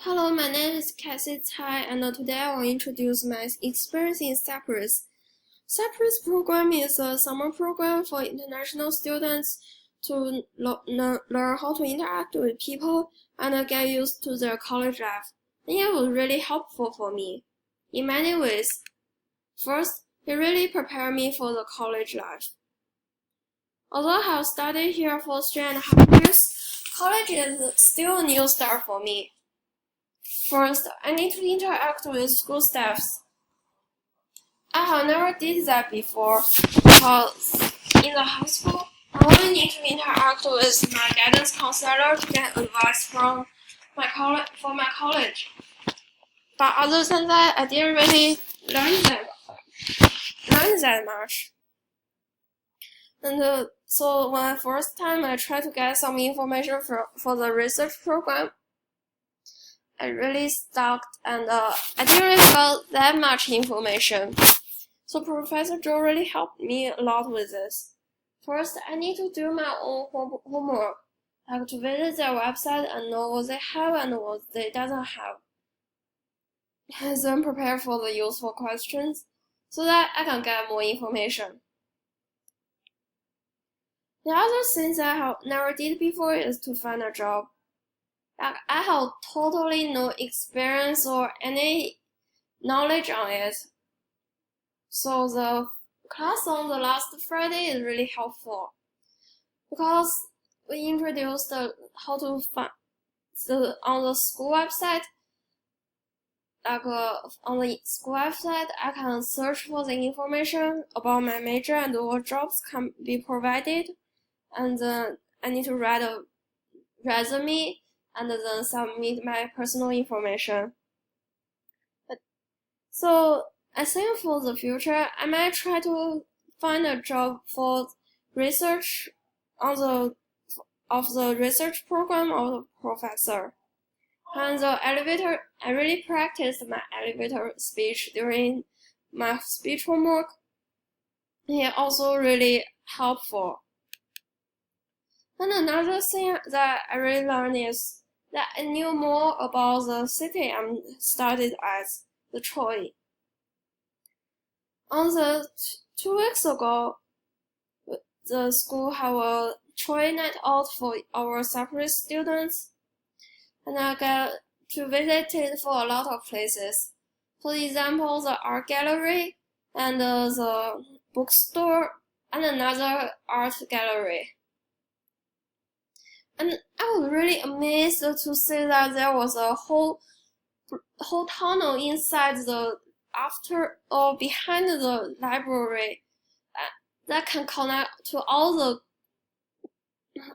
Hello, my name is Cassie Tsai, and today I will introduce my experience in Cyprus. Cyprus program is a summer program for international students to learn how to interact with people and get used to their college life. And it was really helpful for me in many ways. First, it really prepared me for the college life. Although I have studied here for 3.5 years, college is still a new start for me. First, I need to interact with school staffs. I have never did that before because in the high school, I only need to interact with my guidance counselor to get advice from my college. But other than that, I didn't really learn that much. And so when first time I tried to get some information for the research program, I really stuck and I didn't really get that much information. So Professor Joe really helped me a lot with this. First, I need to do my own homework. I have to visit their website and know what they have and what they doesn't have. And then prepare for the useful questions so that I can get more information. The other things I have never did before is to find a job. Like, I have totally no experience or any knowledge on it. So the class on the last Friday is really helpful because we introduced how to find on the school website. On the school website, I can search for the information about my major and what jobs can be provided, and I need to write a resume and then submit my personal information. So I think for the future, I might try to find a job for research of the research program of the professor. And the elevator, I really practiced my elevator speech during my speech homework. It also really helpful. And another thing that I really learned is that I knew more about the city I'm studied at, the Troy. On the 2 weeks ago, the school had a Troy night out for our Cyprus students, and I got to visit it for a lot of places. For example, the art gallery and the bookstore and another art gallery. And I was really amazed to see that there was a whole tunnel inside the behind the library that can connect to all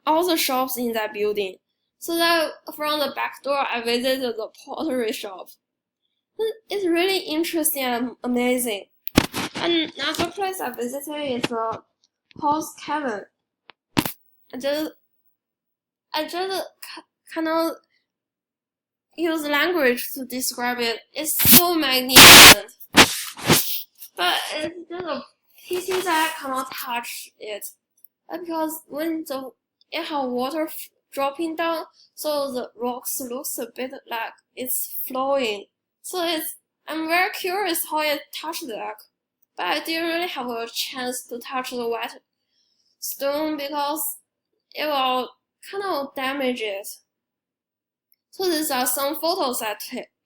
the shops in that building. So that from the back door, I visited the pottery shop. It's really interesting and amazing. And another place I visited is the Horse Cavern. I just kind of use language to describe it. It's so magnificent. But it's just a pity that I cannot touch it. Because when it has water dropping down, so the rocks looks a bit like it's flowing. So I'm very curious how it touched that. But I didn't really have a chance to touch the wet stone because it will kind of damage it. So these are some photos I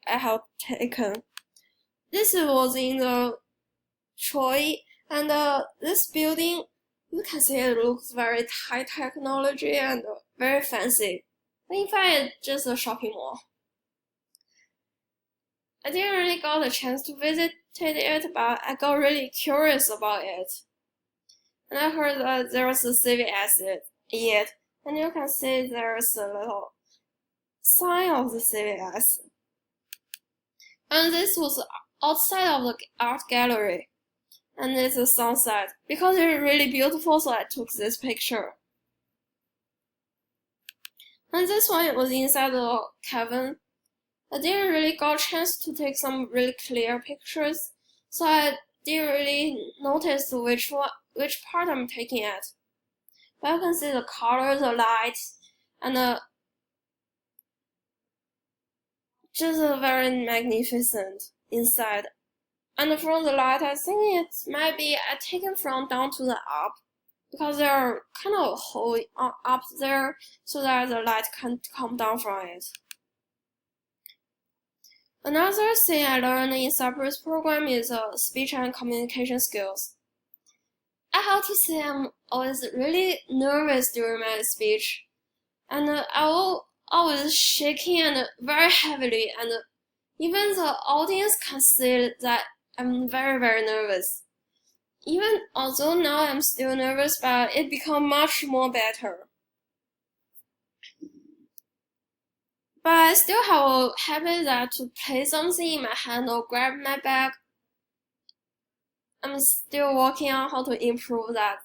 have taken. This was in the Troy, and this building, you can see it looks very high technology and very fancy. But in fact, it's just a shopping mall. I didn't really got a chance to visit it, but I got really curious about it. And I heard that there was a CVS in it, and you can see there's a little sign of the CVS. And this was outside of the art gallery. And it's a sunset. Because it's really beautiful, so I took this picture. And this one was inside the cavern. I didn't really got a chance to take some really clear pictures, so I didn't really notice which part I'm taking at. But I can see the color, the light, and just very magnificent inside. And from the light, I think it might be taken from down to the up, because there are kind of hole up there so that the light can come down from it. Another thing I learned in Cypress program is speech and communication skills. I have to say I'm always really nervous during my speech, and I will always shaking and very heavily, and even the audience can see that I'm very, very nervous. Even although now I'm still nervous, but it become much more better. But I still have a habit that to play something in my hand or grab my bag. I'm still working on how to improve that.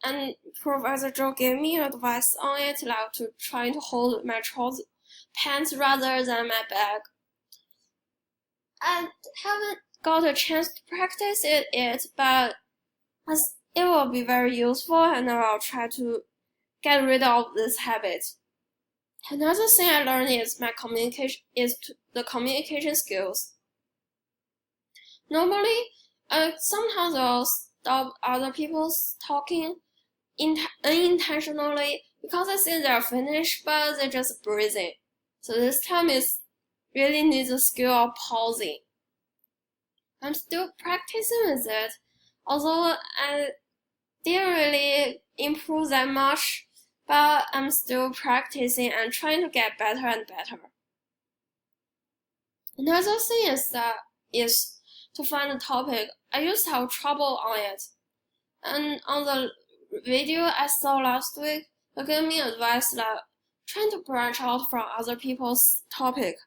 And Professor Joe gave me advice on it, like to try to hold my pants rather than my bag. I haven't got a chance to practice it, but it will be very useful, and I will try to get rid of this habit. Another thing I learned is the communication skills. Normally, sometimes I'll stop other people talking unintentionally because I think they're finished, but they're just breathing. So this time is really needs a skill of pausing. I'm still practicing with it, although I didn't really improve that much, but I'm still practicing and trying to get better and better. Another thing is to find a topic. I used to have trouble on it, and on the video I saw last week, they gave me advice that trying to branch out from other people's topic.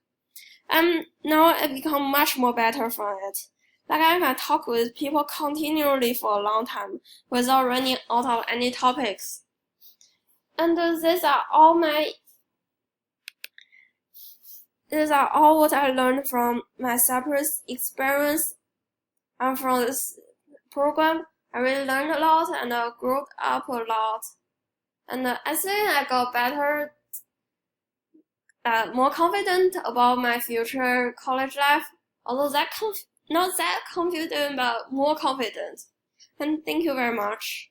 And now I become much more better from it. Like I can talk with people continually for a long time without running out of any topics. And these are all what I learned from my Cypress experience and from this program. I really learned a lot and grew up a lot. And I think I got better, more confident about my future college life. Although not that confident, but more confident. And thank you very much.